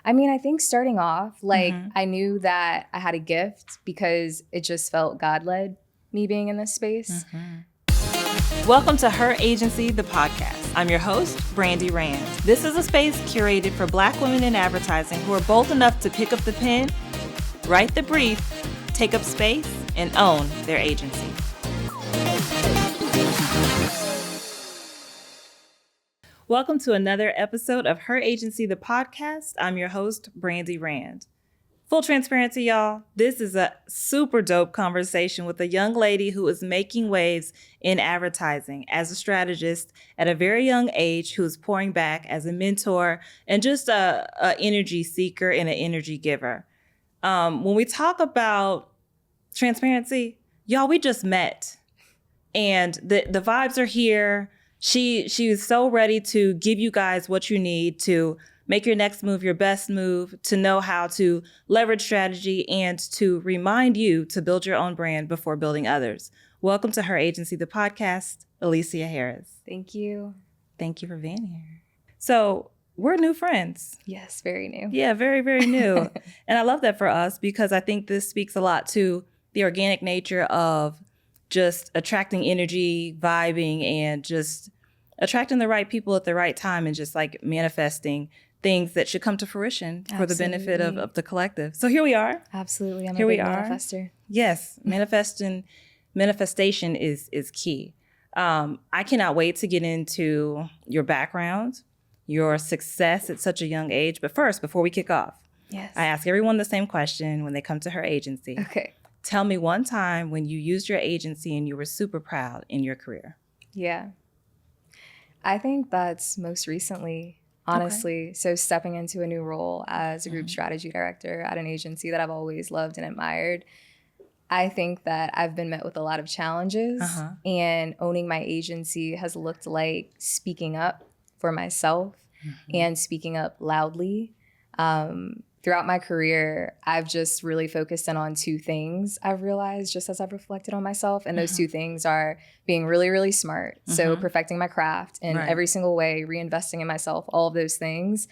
I mean, I think starting off, like, Mm-hmm. I knew that I had a gift because it just felt God-led, me being in this space. Welcome to Her Agency, the podcast. I'm your host, Brandi Rand. This is a space curated for Black women in advertising who are bold enough to pick up the pen, write the brief, take up space, and own their agency. Welcome to another episode of Her Agency, the podcast. I'm your host, Brandi Rand. Full transparency, y'all. This is a super dope conversation with a young lady who is making waves in advertising as a strategist at a very young age, who's pouring back as a mentor and just a energy seeker and an energy giver. When we talk about transparency, y'all, we just met and the vibes are here. She is so ready to give you guys what you need to make your next move your best move, to know how to leverage strategy, and to remind you to build your own brand before building others. Welcome to Her Agency, the podcast, Alicia Harris. Thank you. Thank you for being here. So we're new friends. Yes, very new. Yeah, very, very new. And I love that for us because I think this speaks a lot to the organic nature of just attracting energy, vibing, and just attracting the right people at the right time and just like manifesting things that should come to fruition for the benefit of the collective. So here we are. Absolutely. I'm Here a we big are. manifester. Yes, manifestation is key. I cannot wait to get into your background, your success at such a young age. But first, before we kick off, Yes. I ask everyone the same question when they come to Her Agency. Okay. Tell me one time when you used your agency and you were super proud in your career. Yeah. I think that's most recently, honestly. Okay. So stepping into a new role as a group strategy director at an agency that I've always loved and admired. I think that I've been met with a lot of challenges, and owning my agency has looked like speaking up for myself and speaking up loudly. Throughout my career, I've just really focused in on two things, I've realized, just as I've reflected on myself. And those two things are being really, really smart. So perfecting my craft in every single way, reinvesting in myself, all of those things.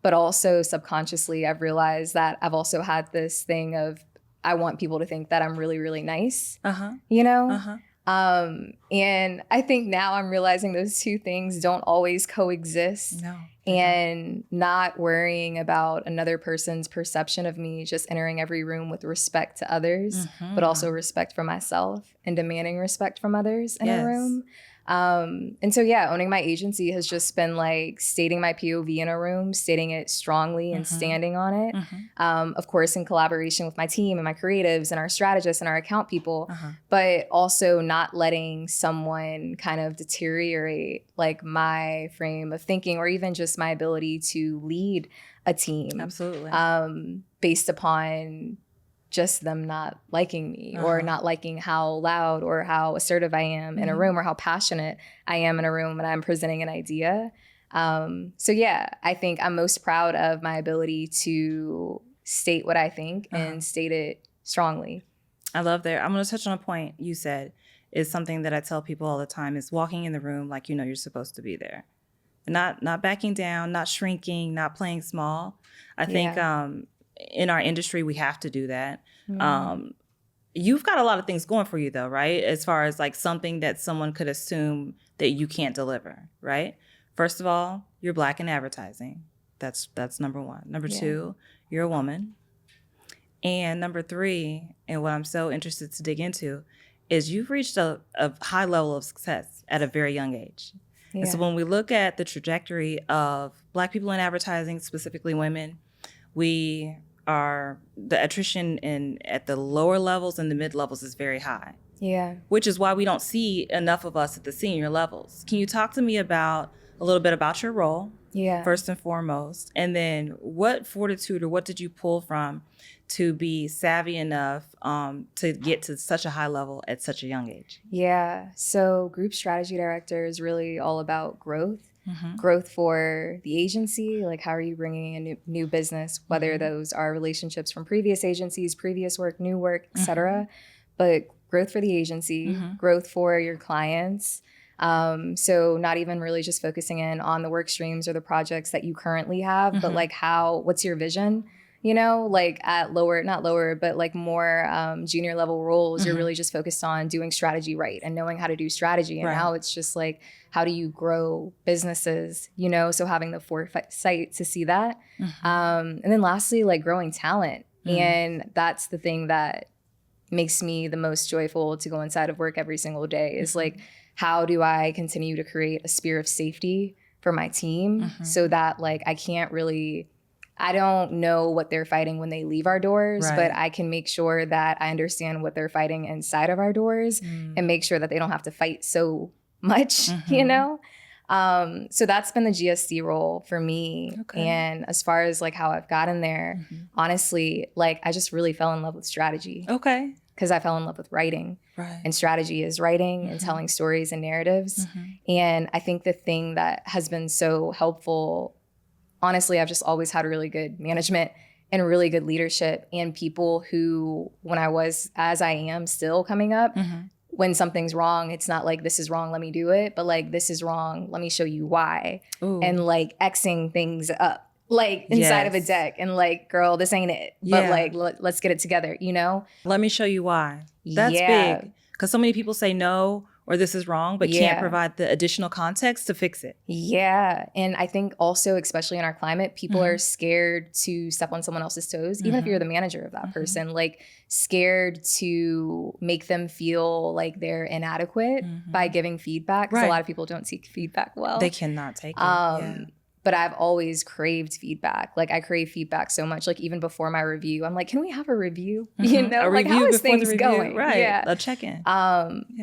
But also subconsciously, I've realized that I've also had this thing of, I want people to think that I'm really, really nice, you know? And I think now I'm realizing those two things don't always coexist. No. And not worrying about another person's perception of me, just entering every room with respect to others, but also respect for myself and demanding respect from others in a room. And so, yeah, owning my agency has just been like stating my POV in a room, stating it strongly and standing on it. Of course, in collaboration with my team and my creatives and our strategists and our account people, but also not letting someone kind of deteriorate like my frame of thinking or even just my ability to lead a team. Absolutely. Based upon just them not liking me or not liking how loud or how assertive I am in a room or how passionate I am in a room when I'm presenting an idea. So yeah, I think I'm most proud of my ability to state what I think and state it strongly. I love that. I'm going to touch on a point you said is something that I tell people all the time is walking in the room like you know you're supposed to be there. Not backing down, not shrinking, not playing small. I think in our industry, we have to do that. You've got a lot of things going for you, though, right? As far as like something that someone could assume that you can't deliver, right? First of all, you're Black in advertising. That's number one. Number two, you're a woman. And number three, and what I'm so interested to dig into, is you've reached a high level of success at a very young age. Yeah. And so when we look at the trajectory of Black people in advertising, specifically women, the attrition at the lower levels and the mid levels is very high. Yeah. Which is why we don't see enough of us at the senior levels. Can you talk to me a little bit about your role? Yeah. First and foremost, and then what fortitude or what did you pull from to be savvy enough to get to such a high level at such a young age? Yeah. So group strategy director is really all about growth. Growth for the agency, like how are you bringing in new business, whether those are relationships from previous agencies, previous work, new work, etc. But growth for the agency, growth for your clients, So not even really just focusing in on the work streams or the projects that you currently have, but like what's your vision? You know, like at not lower, but like more junior level roles, you're really just focused on doing strategy right and knowing how to do strategy. And now it's just like, how do you grow businesses, you know? So having the foresight to see that. And then lastly, like growing talent. And that's the thing that makes me the most joyful to go inside of work every single day is like, how do I continue to create a sphere of safety for my team so that like I don't know what they're fighting when they leave our doors, but I can make sure that I understand what they're fighting inside of our doors and make sure that they don't have to fight so much, you know? So that's been the GSD role for me. And as far as like how I've gotten there, honestly, like I just really fell in love with strategy. Because I fell in love with writing. And strategy is writing and telling stories and narratives. And I think the thing that has been so helpful, honestly, I've just always had really good management and really good leadership and people who, when I was, as I am still coming up, when something's wrong, it's not like this is wrong, let me do it, but like this is wrong, let me show you why. And like Xing things up, like inside of a deck and like, girl, this ain't it. But like, let's get it together, you know? Let me show you why. That's big. Because so many people say no or this is wrong, but can't provide the additional context to fix it. And I think also, especially in our climate, people are scared to step on someone else's toes, even if you're the manager of that person, like scared to make them feel like they're inadequate by giving feedback. Because a lot of people don't seek feedback well. They cannot take it. But I've always craved feedback. Like I crave feedback so much. Like even before my review, I'm like, can we have a review? You know, like how is things going? A check-in.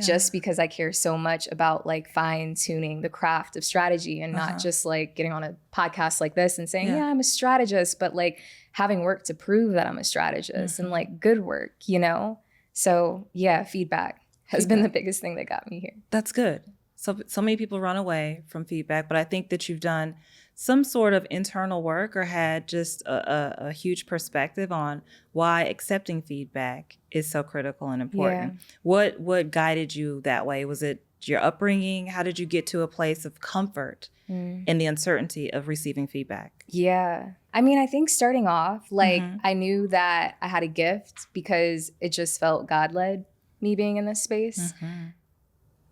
Just because I care so much about like fine tuning the craft of strategy and not just like getting on a podcast like this and saying, yeah, I'm a strategist, but like having work to prove that I'm a strategist and like good work, you know? So yeah, feedback has been the biggest thing that got me here. That's good. So many people run away from feedback, but I think that you've done some sort of internal work or had just a huge perspective on why accepting feedback is so critical and important. What guided you that way? Was it your upbringing? How did you get to a place of comfort in the uncertainty of receiving feedback? I mean, I think starting off, like I knew that I had a gift because it just felt God-led, me being in this space.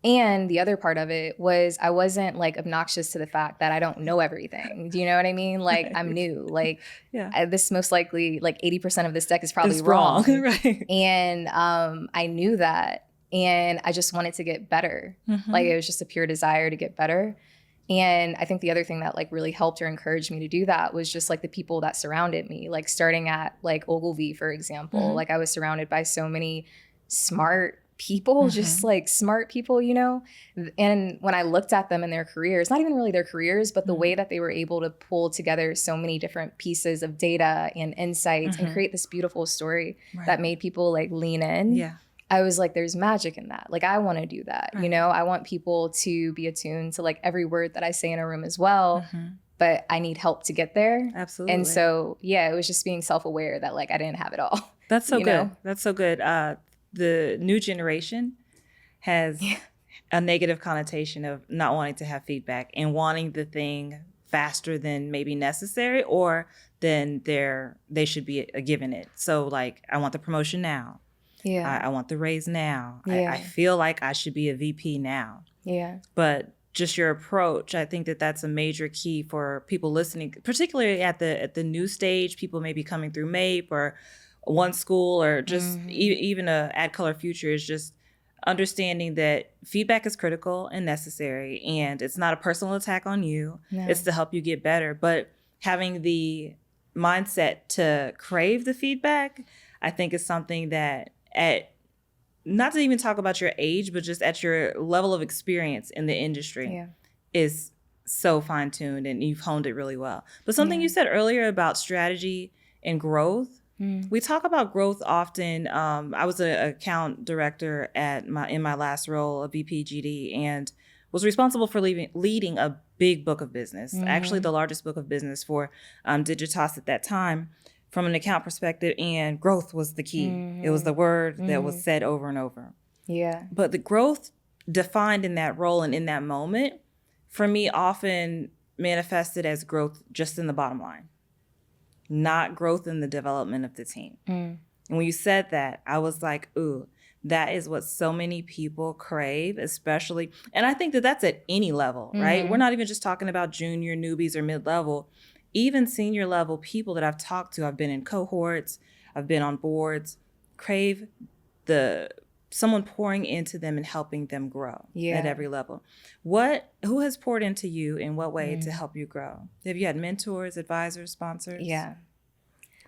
And the other part of it was I wasn't like obnoxious to the fact that I don't know everything. Do you know what I mean? Like I'm new. Like this most likely like 80% of this deck is probably wrong. And I knew that. And I just wanted to get better. Like it was just a pure desire to get better. And I think the other thing that like really helped or encouraged me to do that was just like the people that surrounded me. Like starting at like Ogilvy, for example, like I was surrounded by so many smart people, just like smart people, you know? And when I looked at them in their careers, not even really their careers, but the way that they were able to pull together so many different pieces of data and insights and create this beautiful story that made people like lean in. I was like, there's magic in that. Like, I want to do that. You know, I want people to be attuned to like every word that I say in a room as well. But I need help to get there. Absolutely. And so, yeah, it was just being self-aware that like I didn't have it all. That's so good. That's so good. The new generation has a negative connotation of not wanting to have feedback and wanting the thing faster than maybe necessary or than they should be given it. So like, I want the promotion now. I want the raise now. I feel like I should be a VP now. But just your approach, I think that that's a major key for people listening, particularly at the new stage, people maybe coming through MAPE or one school or just even a AdColor future is just understanding that feedback is critical and necessary, and it's not a personal attack on you. It's to help you get better. But having the mindset to crave the feedback, I think is something that not to even talk about your age, but just at your level of experience in the industry is so fine-tuned and you've honed it really well. But something you said earlier about strategy and growth, we talk about growth often. I was an account director in my last role, a VP GD, and was responsible for leading a big book of business, actually the largest book of business for Digitas at that time from an account perspective, and growth was the key. It was the word that was said over and over. But the growth defined in that role and in that moment, for me, often manifested as growth just in the bottom line, not growth in the development of the team. And when you said that, I was like, ooh, that is what so many people crave, especially. And I think that that's at any level, right? We're not even just talking about junior, newbies, or mid-level. Even senior level people that I've talked to, I've been in cohorts, I've been on boards, crave someone pouring into them and helping them grow at every level. Who has poured into you in what way to help you grow? Have you had mentors, advisors, sponsors? Yeah.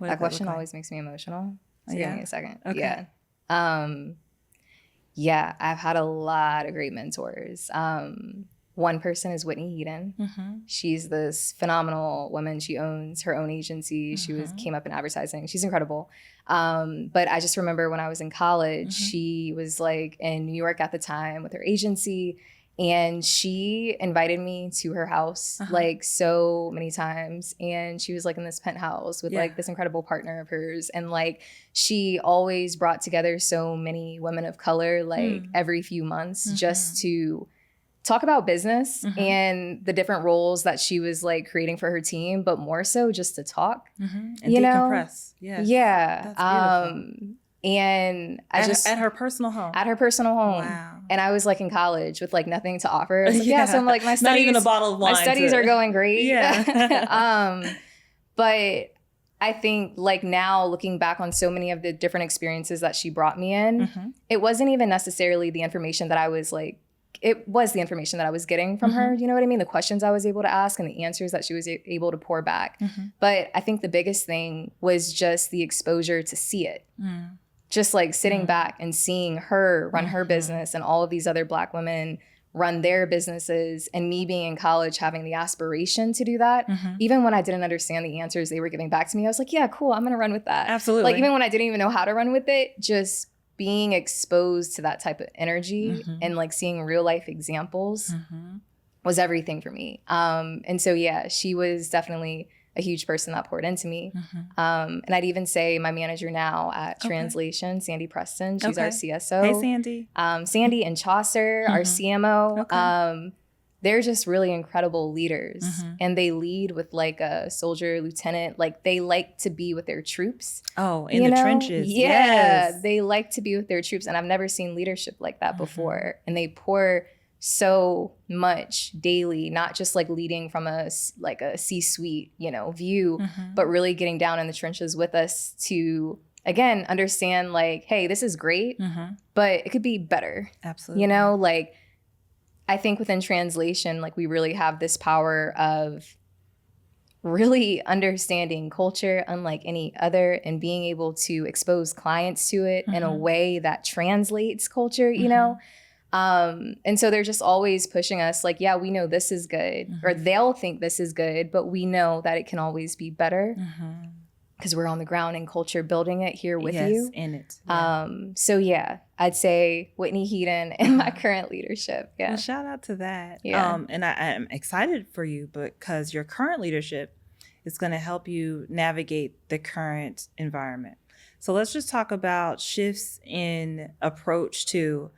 That question always makes me emotional. So give me a second. Okay. Yeah, I've had a lot of great mentors. One person is Whitney Heaton. She's this phenomenal woman. She owns her own agency. She came up in advertising. She's incredible. But I just remember when I was in college, she was like in New York at the time with her agency. And she invited me to her house like so many times. And she was like in this penthouse with like this incredible partner of hers. And like she always brought together so many women of color like every few months just to talk about business and the different roles that she was like creating for her team, but more so just to talk and decompress. Yeah. That's beautiful. And I at her personal home. At her personal home. Wow. And I was like in college with like nothing to offer. I was like, so I'm like, my studies, not even a bottle of wine. My studies are going great. Yeah. But I think like now looking back on so many of the different experiences that she brought me in, it wasn't even necessarily the information that I was like, it was the information that I was getting from her. You know what I mean? The questions I was able to ask and the answers that she was able to pour back. But I think the biggest thing was just the exposure to see it. Just like sitting back and seeing her run her business and all of these other Black women run their businesses, and me being in college having the aspiration to do that. Even when I didn't understand the answers they were giving back to me, I was like, yeah, cool, I'm gonna run with that. Absolutely. Like even when I didn't even know how to run with it, just being exposed to that type of energy and like seeing real life examples was everything for me. And so, yeah, she was definitely a huge person that poured into me. And I'd even say my manager now at Translation, Sandy Preston, she's our CSO. Hey, Sandy. Sandy and Chaucer, our CMO. They're just really incredible leaders, and they lead with like a soldier lieutenant. Like they like to be with their troops. Oh, in the trenches. Yeah, yes. They like to be with their troops, and I've never seen leadership like that before. And they pour so much daily, not just like leading from a C-suite, view, but really getting down in the trenches with us to, again, understand like, hey, this is great, but it could be better. Absolutely. Like I think within Translation, like we really have this power of really understanding culture unlike any other and being able to expose clients to it in a way that translates culture, and so they're just always pushing us like, yeah, we know this is good, or they'll think this is good, but we know that it can always be better because we're on the ground in culture building it here with you. In it. Yeah. So yeah, I'd say Whitney Heaton and my current leadership. Yeah. Well, shout out to that. Yeah. And I'm excited for you because your current leadership is going to help you navigate the current environment. So let's just talk about shifts in approach to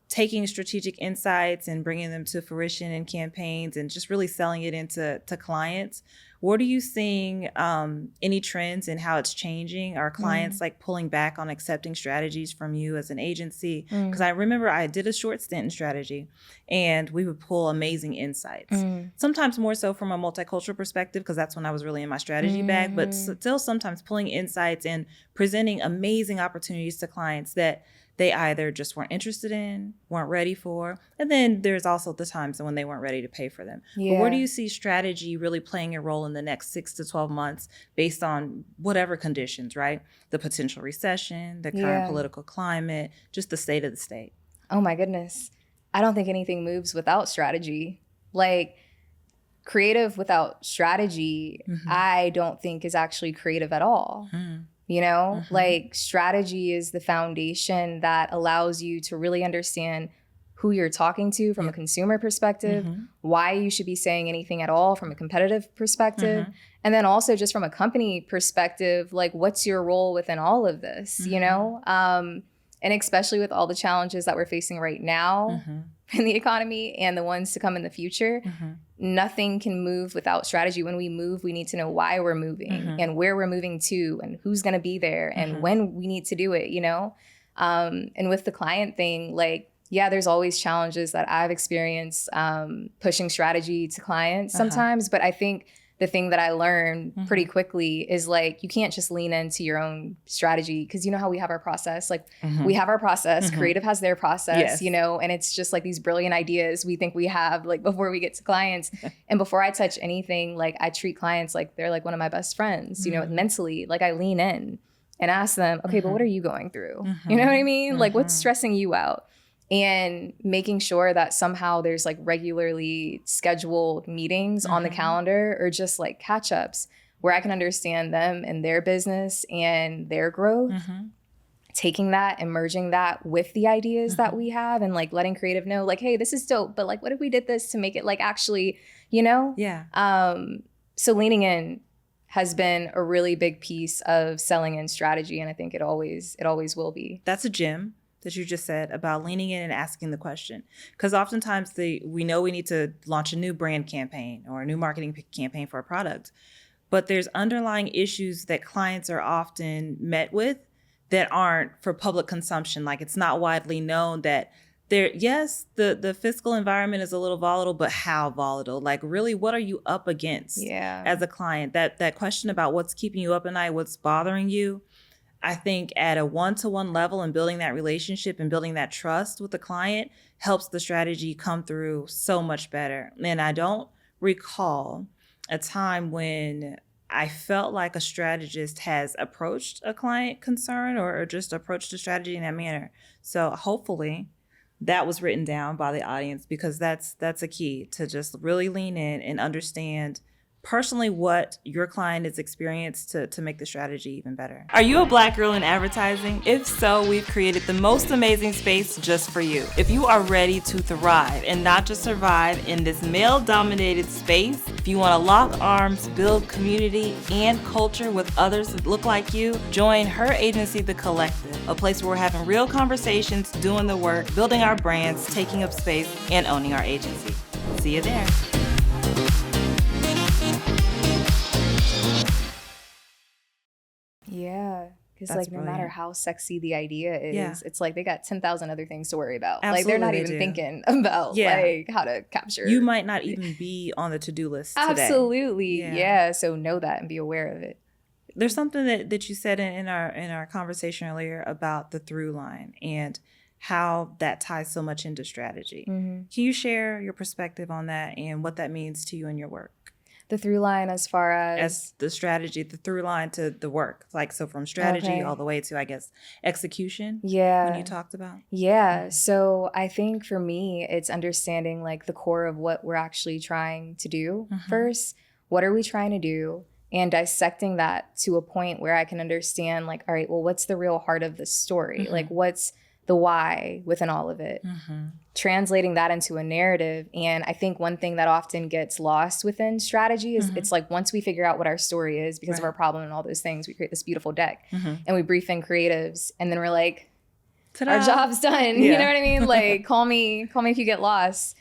taking strategic insights and bringing them to fruition in campaigns and just really selling it into clients. What are you seeing any trends in how it's changing? Are clients like pulling back on accepting strategies from you as an agency? Because I remember I did a short stint in strategy and we would pull amazing insights. Sometimes more so from a multicultural perspective because that's when I was really in my strategy bag, but still sometimes pulling insights and presenting amazing opportunities to clients that they either just weren't interested in, weren't ready for, and then there's also the times when they weren't ready to pay for them. Yeah. But where do you see strategy really playing a role in the next 6 to 12 months based on whatever conditions, right? The potential recession, the current political climate, just the state of the state. Oh my goodness. I don't think anything moves without strategy. Like creative without strategy, I don't think is actually creative at all. Like strategy is the foundation that allows you to really understand who you're talking to from a consumer perspective, why you should be saying anything at all from a competitive perspective, and then also just from a company perspective, like what's your role within all of this, And especially with all the challenges that we're facing right now in the economy and the ones to come in the future, nothing can move without strategy. When we move, we need to know why we're moving and where we're moving to and who's going to be there and when we need to do it, you know? And with the client thing, like, yeah, there's always challenges that I've experienced pushing strategy to clients sometimes. But I think the thing that I learned pretty quickly is like, you can't just lean into your own strategy because you know how we have our process. Like we have our process, creative has their process, you know, and it's just like these brilliant ideas we think we have like before we get to clients. And before I touch anything, like I treat clients like they're like one of my best friends, you know, mentally, like I lean in and ask them, okay, but what are you going through? You know what I mean? Like what's stressing you out? And making sure that somehow there's like regularly scheduled meetings on the calendar or just like catch-ups where I can understand them and their business and their growth, taking that and merging that with the ideas that we have and like letting creative know like, hey, this is dope, but like what if we did this to make it like actually, you know? So leaning in has been a really big piece of selling in strategy. And I think it always will be. That's a gem that you just said about leaning in and asking the question. Because oftentimes we know we need to launch a new brand campaign or a new marketing campaign for a product, but there's underlying issues that clients are often met with that aren't for public consumption. Like it's not widely known that the fiscal environment is a little volatile, but how volatile? Like really, what are you up against as a client? That question about what's keeping you up at night, what's bothering you, I think at a one-to-one level and building that relationship and building that trust with the client helps the strategy come through so much better. And I don't recall a time when I felt like a strategist has approached a client concern or just approached a strategy in that manner. So hopefully that was written down by the audience because that's a key to just really lean in and understand personally what your client has experienced to make the strategy even better. Are you a Black girl in advertising? If so, we've created the most amazing space just for you. If you are ready to thrive and not just survive in this male-dominated space, if you want to lock arms, build community and culture with others that look like you, join her agency, The Collective, a place where we're having real conversations, doing the work, building our brands, taking up space, and owning our agency. See you there. Yeah, because like no matter how sexy the idea is, Yeah. it's like they got 10,000 other things to worry about. Absolutely, like they're not they even do. thinking about like how to capture. You might not even be on the to-do list today. Absolutely, yeah. So know that and be aware of it. There's something that you said in our conversation earlier about the through line and how that ties so much into strategy. Can you share your perspective on that and what that means to you in your work? The through line as far as the strategy, the through line to the work, like so from strategy all the way to, I guess, execution. Yeah. When you talked about. Yeah. So I think for me, it's understanding like the core of what we're actually trying to do first. What are we trying to do? And dissecting that to a point where I can understand like, all right, well, what's the real heart of the story? Like what's the why within all of it? Translating that into a narrative. And I think one thing that often gets lost within strategy is it's like once we figure out what our story is because of our problem and all those things, we create this beautiful deck and we brief in creatives and then we're like, ta-da, our job's done. You know what I mean? Like call me if you get lost.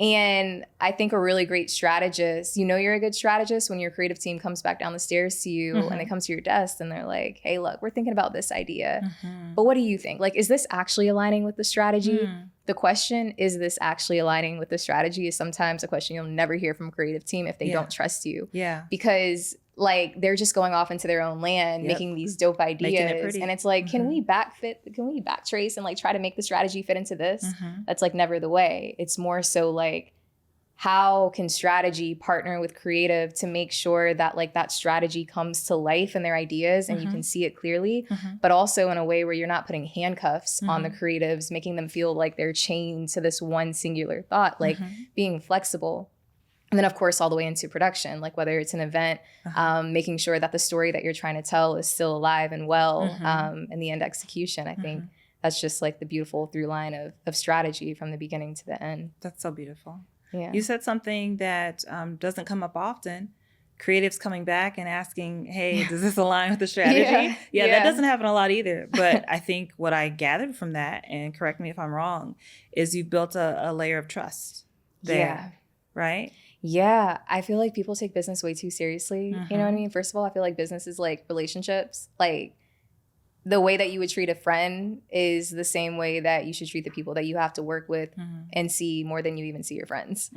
And I think a really great strategist, you know you're a good strategist when your creative team comes back down the stairs to you and they come to your desk and they're like, hey, look, we're thinking about this idea. But what do you think? Like, is this actually aligning with the strategy? The question, is this actually aligning with the strategy, is sometimes a question you'll never hear from a creative team if they don't trust you. Because like they're just going off into their own land, making these dope ideas. And it's like, can we backtrace and like try to make the strategy fit into this? That's like never the way. It's more so like, how can strategy partner with creative to make sure that like that strategy comes to life in their ideas and you can see it clearly, but also in a way where you're not putting handcuffs on the creatives, making them feel like they're chained to this one singular thought, like being flexible. And then, of course, all the way into production, like whether it's an event, making sure that the story that you're trying to tell is still alive and well in the end execution. I think that's just like the beautiful through line of strategy from the beginning to the end. That's so beautiful. Yeah. You said something that doesn't come up often, creatives coming back and asking, hey, does this align with the strategy? Yeah, that doesn't happen a lot either. But I think what I gathered from that, and correct me if I'm wrong, is you built a layer of trust there, right? Yeah, I feel like people take business way too seriously. You know what I mean? First of all, I feel like business is like relationships. Like, the way that you would treat a friend is the same way that you should treat the people that you have to work with and see more than you even see your friends.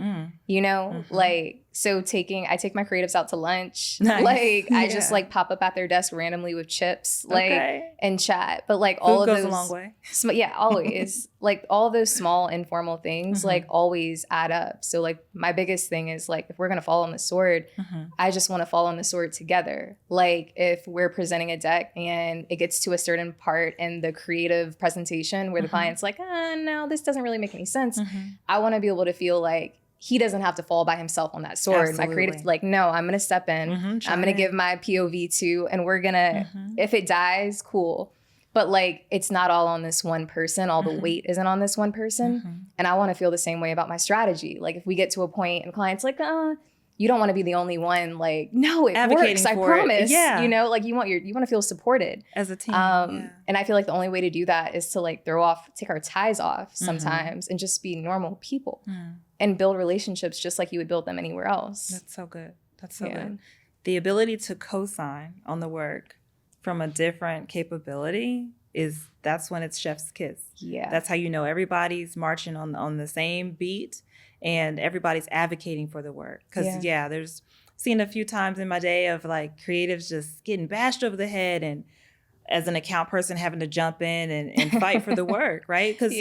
You know, like, so I take my creatives out to lunch. Nice. Like, I just like pop up at their desk randomly with chips, like, and chat. But like all Food of goes those, a long way. Always like all of those small informal things, like always add up. So like my biggest thing is like, if we're going to fall on the sword, I just want to fall on the sword together. Like if we're presenting a deck and it gets to a certain part in the creative presentation where the client's like, no, this doesn't really make any sense. I want to be able to feel like he doesn't have to fall by himself on that sword. Absolutely. My creative, like, no, I'm going to step in. I'm going to give my POV too. And we're going to, if it dies, cool. But like, it's not all on this one person. All the weight isn't on this one person. And I want to feel the same way about my strategy. Like if we get to a point and clients like, you don't want to be the only one. Like, no, it works. I promise. Yeah. You know, like you want to feel supported as a team. And I feel like the only way to do that is to like take our ties off sometimes and just be normal people and build relationships just like you would build them anywhere else. That's so good. That's so good. The ability to co-sign on the work from a different capability that's when it's chef's kiss. Yeah. That's how you know everybody's marching on the same beat and everybody's advocating for the work. Because there's seen a few times in my day of like creatives just getting bashed over the head and as an account person having to jump in and fight for the work, right? Because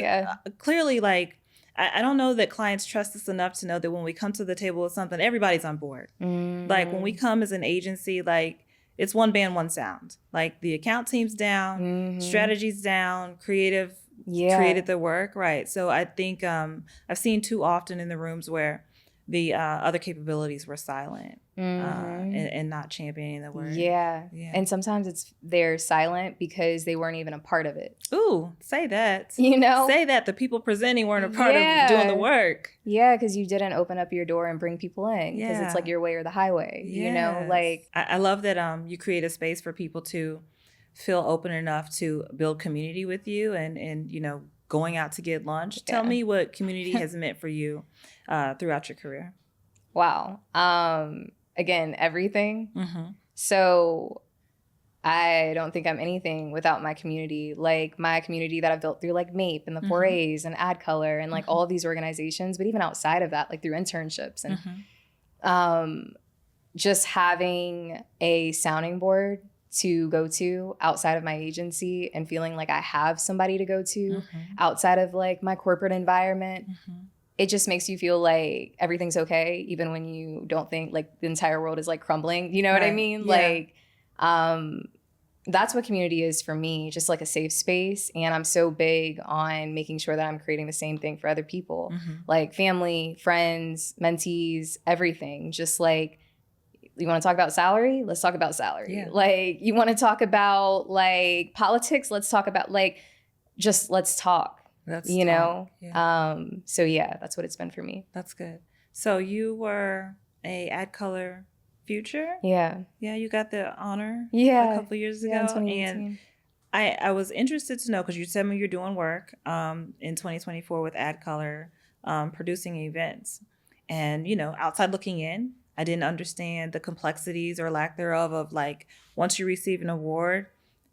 clearly like I don't know that clients trust us enough to know that when we come to the table with something, everybody's on board. Like when we come as an agency, like it's one band, one sound. Like the account team's down, strategy's down, creative created the work, right? So I think I've seen too often in the rooms where the other capabilities were silent and not championing the work. Yeah. And sometimes they're silent because they weren't even a part of it. Ooh, say that. You know? Say that the people presenting weren't a part of doing the work. Yeah, because you didn't open up your door and bring people in because it's like your way or the highway, you know? Like I love that you create a space for people to feel open enough to build community with you and you know, going out to get lunch. Tell me what community has meant for you throughout your career. Wow. Again, everything. So I don't think I'm anything without my community. Like my community that I've built through like MAPE and the 4As and AdColor and like all of these organizations, but even outside of that, like through internships and just having a sounding board to go to outside of my agency and feeling like I have somebody to go to outside of like my corporate environment. It just makes you feel like everything's okay, even when you don't think like the entire world is like crumbling. You know what I mean? Like, that's what community is for me, just like a safe space. And I'm so big on making sure that I'm creating the same thing for other people, like family, friends, mentees, everything. Just like, you want to talk about salary? Let's talk about salary. Yeah. Like, you want to talk about like politics? Let's talk about like, just let's talk. You know? So yeah, that's what it's been for me. That's good. So you were a AdColor Future? Yeah, you got the honor a couple years ago. In 2018. And I was interested to know, because you said when you're doing work in 2024 with AdColor, producing events. And, you know, outside looking in, I didn't understand the complexities or lack thereof of like, once you receive an award,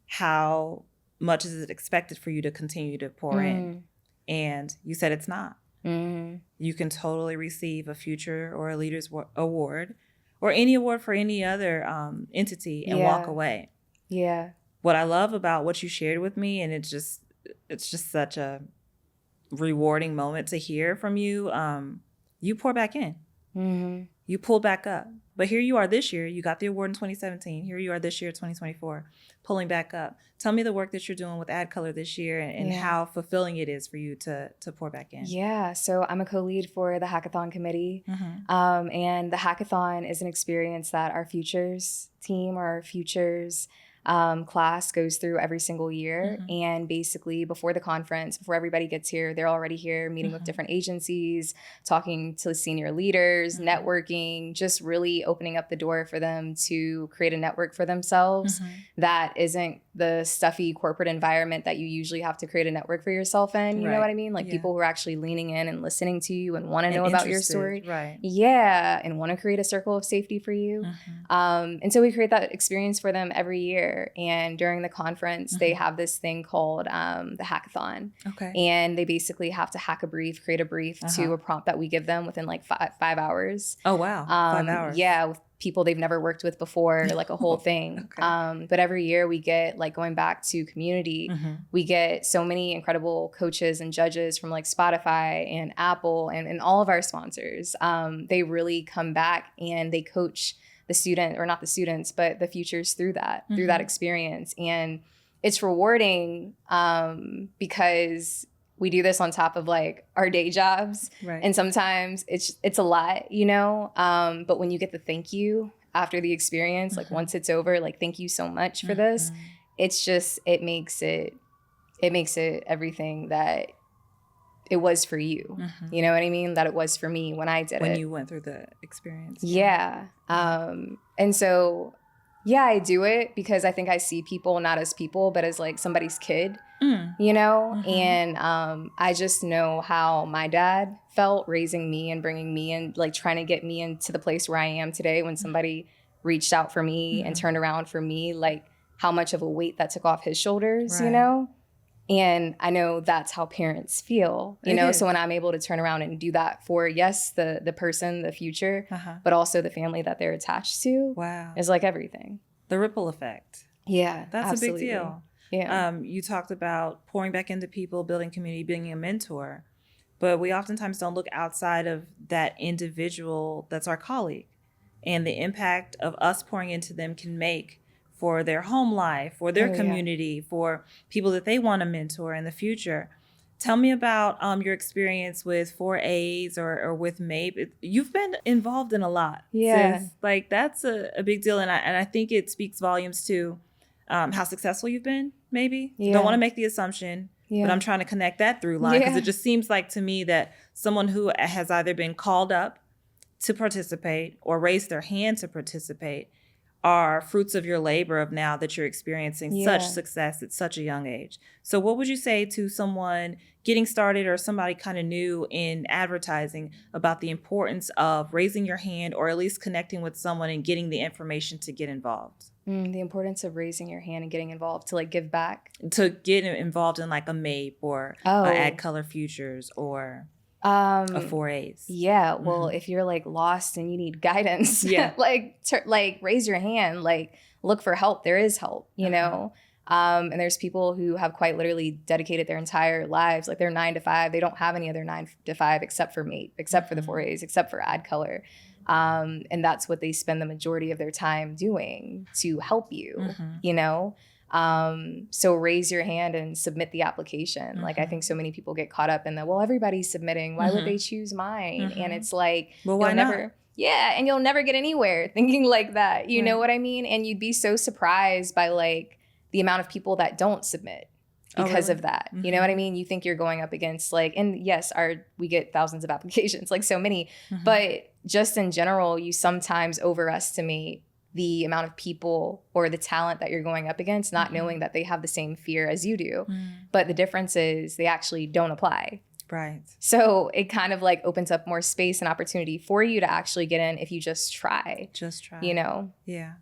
how much is it expected for you to continue to pour in? And you said it's not. You can totally receive a Future or a Leaders Award or any award for any other entity and walk away. Yeah. What I love about what you shared with me, and it's just such a rewarding moment to hear from you. You pour back in. You pull back up. But here you are this year. You got the award in 2017. Here you are this year, 2024, pulling back up. Tell me the work that you're doing with AdColor this year and how fulfilling it is for you to pour back in. Yeah. So I'm a co-lead for the hackathon committee. And the hackathon is an experience that our futures team, our futures class, goes through every single year. And basically before the conference, before everybody gets here, they're already here meeting with different agencies, talking to senior leaders, networking, just really opening up the door for them to create a network for themselves that isn't the stuffy corporate environment that you usually have to create a network for yourself in. You know what I mean? Like people who are actually leaning in and listening to you and want to know about your story. Right. Yeah. And want to create a circle of safety for you. And so we create that experience for them every year. And during the conference, they have this thing called the hackathon. Okay. And they basically have to hack a brief, create a brief to a prompt that we give them within like 5 hours. Oh, wow. 5 hours. Yeah. With people they've never worked with before, like a whole thing. Okay. But every year we get, like, going back to community, we get so many incredible coaches and judges from like Spotify and Apple and all of our sponsors. They really come back and they coach the student, or not the students, but the futures through that experience. And it's rewarding because we do this on top of like our day jobs. Right. And sometimes it's a lot, you know? But when you get the thank you after the experience, like once it's over, like, thank you so much for this. It's just, it makes it everything that it was for you. You know what I mean? That it was for me when I did it. When you went through the experience. Yeah. And so, yeah, I do it because I think I see people not as people, but as like somebody's kid, you know? And I just know how my dad felt raising me and bringing me in, like trying to get me into the place where I am today. When somebody reached out for me and turned around for me, like how much of a weight that took off his shoulders, you know? And I know that's how parents feel, you know? So when I'm able to turn around and do that for, yes, the person, the future, but also the family that they're attached to, is like everything. The ripple effect. Yeah, that's absolutely. a big deal. Yeah. You talked about pouring back into people, building community, being a mentor, but we oftentimes don't look outside of that individual that's our colleague, and the impact of us pouring into them can make for their home life, for their community, for people that they want to mentor in the future. Tell me about your experience with 4As or with MAPE. You've been involved in a lot. Yeah. Sis. Like, that's a big deal. And I think it speaks volumes to how successful you've been, maybe. Yeah. Don't want to make the assumption, but I'm trying to connect that through line, because it just seems like to me that someone who has either been called up to participate or raised their hand to participate are fruits of your labor of now that you're experiencing such success at such a young age. So what would you say to someone getting started or somebody kind of new in advertising about the importance of raising your hand, or at least connecting with someone and getting the information to get involved? The importance of raising your hand and getting involved, to like give back? To get involved in like a MAPE or AdColor Futures or a 4As. Yeah. Well, if you're like lost and you need guidance, like raise your hand, like look for help. There is help, you know? And there's people who have quite literally dedicated their entire lives, like they're 9 to 5. They don't have any other 9 to 5 except for MAPE, except for the 4As, except for AdColor. And that's what they spend the majority of their time doing to help you, you know? So raise your hand and submit the application. Like, I think so many people get caught up in the, well, everybody's submitting. Why would they choose mine? And it's like, well, why not? Yeah. And you'll never get anywhere thinking like that. You know what I mean? And you'd be so surprised by like the amount of people that don't submit because of that. You know what I mean? You think you're going up against like, and yes, we get thousands of applications, like so many, but just in general, you sometimes overestimate the amount of people or the talent that you're going up against, not knowing that they have the same fear as you do. But the difference is they actually don't apply. Right. So it kind of like opens up more space and opportunity for you to actually get in if you just try. Just try. You know? Yeah.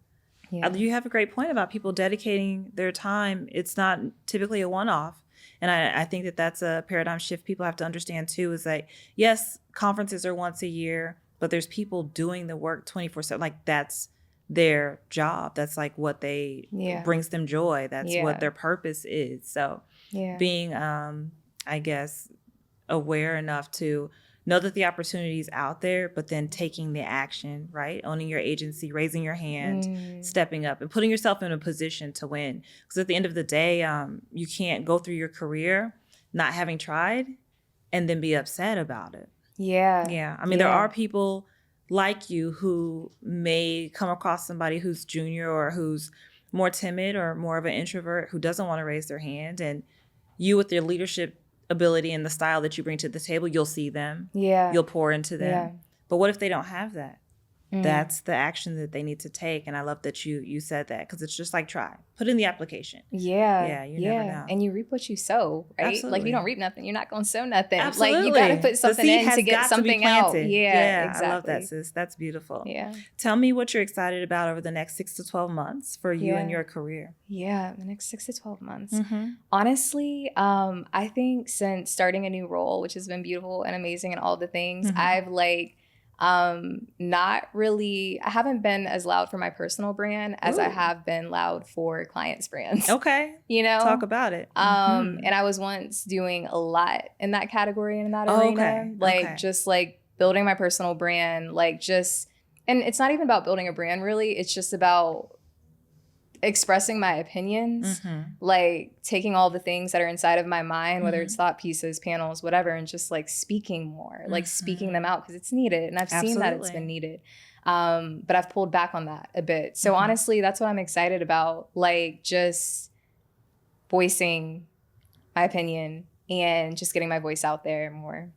You have a great point about people dedicating their time. It's not typically a one-off. And I think that that's a paradigm shift people have to understand too, is that, yes, conferences are once a year, but there's people doing the work 24/7. Like, that's their job. That's like what they brings them joy. That's what their purpose is. So being, I guess, aware enough to know that the opportunity is out there, but then taking the action, right? Owning your agency, raising your hand, stepping up, and putting yourself in a position to win. Because at the end of the day, you can't go through your career not having tried and then be upset about it. Yeah. Yeah. I mean, there are people like you who may come across somebody who's junior or who's more timid or more of an introvert who doesn't want to raise their hand, and you with your leadership ability and the style that you bring to the table, you'll see them. Yeah. You'll pour into them. Yeah. But what if they don't have that? That's the action that they need to take. And I love that you said that, because it's just like try. Put in the application. Yeah. Yeah, you never know. And you reap what you sow, right? Absolutely. Like, you don't reap nothing, you're not going to sow nothing. Absolutely. Like, you got to put something in to get something out. Yeah, Exactly. I love that, sis. That's beautiful. Yeah. Tell me what you're excited about over the next 6 to 12 months for you and your career. Yeah, the next 6 to 12 months. Mm-hmm. Honestly, I think since starting a new role, which has been beautiful and amazing and all the things, I've not really, I haven't been as loud for my personal brand as I have been loud for clients' brands. Okay. You know? Talk about it. And I was once doing a lot in that category and in that arena. Okay. Just like building my personal brand, like just, and it's not even about building a brand really. It's just about expressing my opinions, like taking all the things that are inside of my mind, whether it's thought pieces, panels, whatever, and just like speaking more, like speaking them out because it's needed. And I've seen that it's been needed. But I've pulled back on that a bit. So honestly, that's what I'm excited about. Like just voicing my opinion and just getting my voice out there more.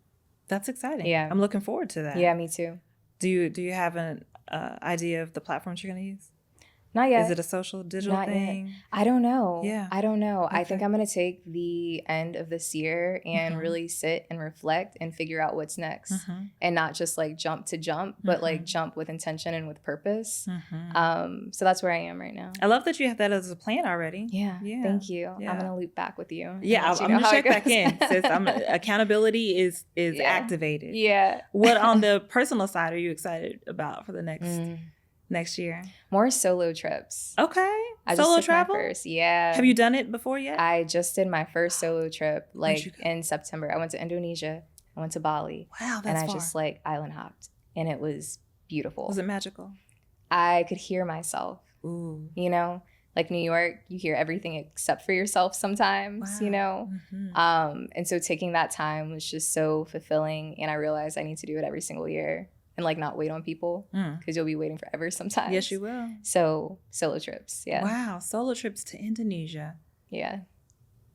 That's exciting. Yeah. I'm looking forward to that. Yeah, me too. Do you have an idea of the platforms you're going to use? Not yet. Is it a social digital Not thing? Yet. I don't know. Yeah. I don't know. Okay. I think I'm going to take the end of this year and really sit and reflect and figure out what's next and not just like jump to jump, but like jump with intention and with purpose. So that's where I am right now. I love that you have that as a plan already. Yeah. Thank you. Yeah. I'm going to loop back with you. Yeah. I'm going to check back in. Since accountability is activated. Yeah. What on the personal side are you excited about for the next year? More solo trips. Okay. I Solo just took travel? my first. Yeah. Have you done it before yet? I just did my first solo trip Where'd you go? in September. I went to Indonesia. I went to Bali. Wow, that's and I far. just like island hopped, and it was beautiful. Was it magical? I could hear myself. Ooh. You know, like New York, you hear everything except for yourself sometimes. You know, and so taking that time was just so fulfilling, and I realized I need to do it every single year. And like not wait on people because you'll be waiting forever sometimes. Yes, you will. So solo trips, yeah. Wow, solo trips to Indonesia. Yeah.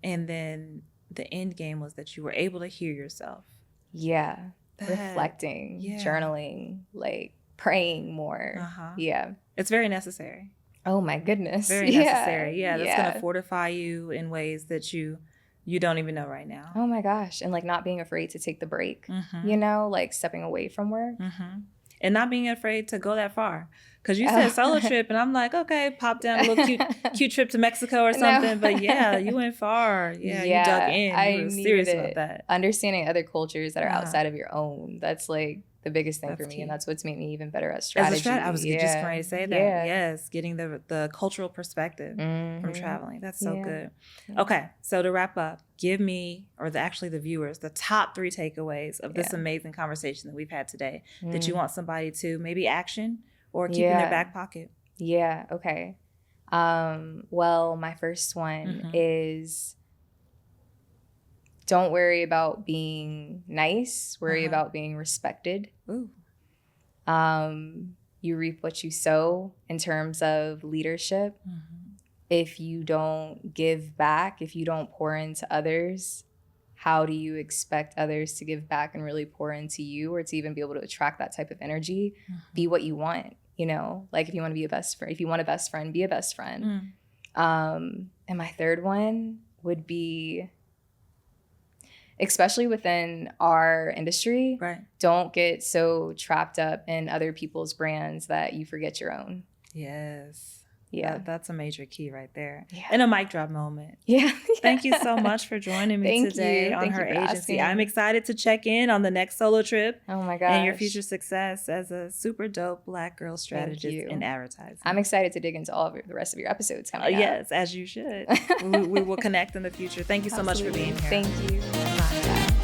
And then the end game was that you were able to hear yourself. Yeah. Reflecting, journaling, like praying more. Yeah. It's very necessary. Oh my goodness. Very necessary. Yeah, that's going to fortify you in ways that you don't even know right now. Oh my gosh. And like not being afraid to take the break, you know, like stepping away from work. And not being afraid to go that far. Because you said solo trip, and I'm like, okay, pop down a little cute trip to Mexico or something. No. But yeah, you went far. Yeah, you dug in. You were serious about that. Understanding other cultures that are outside of your own. That's like the biggest thing for me. Key. And that's what's made me even better at strategy. I was just going to say that. Yeah. Yes, getting the cultural perspective from traveling. That's so good. Okay, so to wrap up, give me, or actually the viewers, the top 3 takeaways of this amazing conversation that we've had today that you want somebody to maybe action or keep in their back pocket. Yeah, okay. Well, my first one is don't worry about being nice. Worry about being respected. Ooh. You reap what you sow in terms of leadership. If you don't give back, if you don't pour into others, how do you expect others to give back and really pour into you, or to even be able to attract that type of energy? Be what you want, you know? Like if you want to be a best friend, if you want a best friend, be a best friend. And my third one would be, especially within our industry, don't get so trapped up in other people's brands that you forget your own. Yes. Yeah. That's a major key right there. Yeah. And a mic drop moment. Yeah. Thank you so much for joining me today on Her Agency. I'm excited to check in on the next solo trip. Oh my gosh. And your future success as a super dope Black girl strategist in advertising. I'm excited to dig into all of the rest of your episodes coming up. Yes, as you should. we will connect in the future. Thank you so much for being here. Thank you. Bye.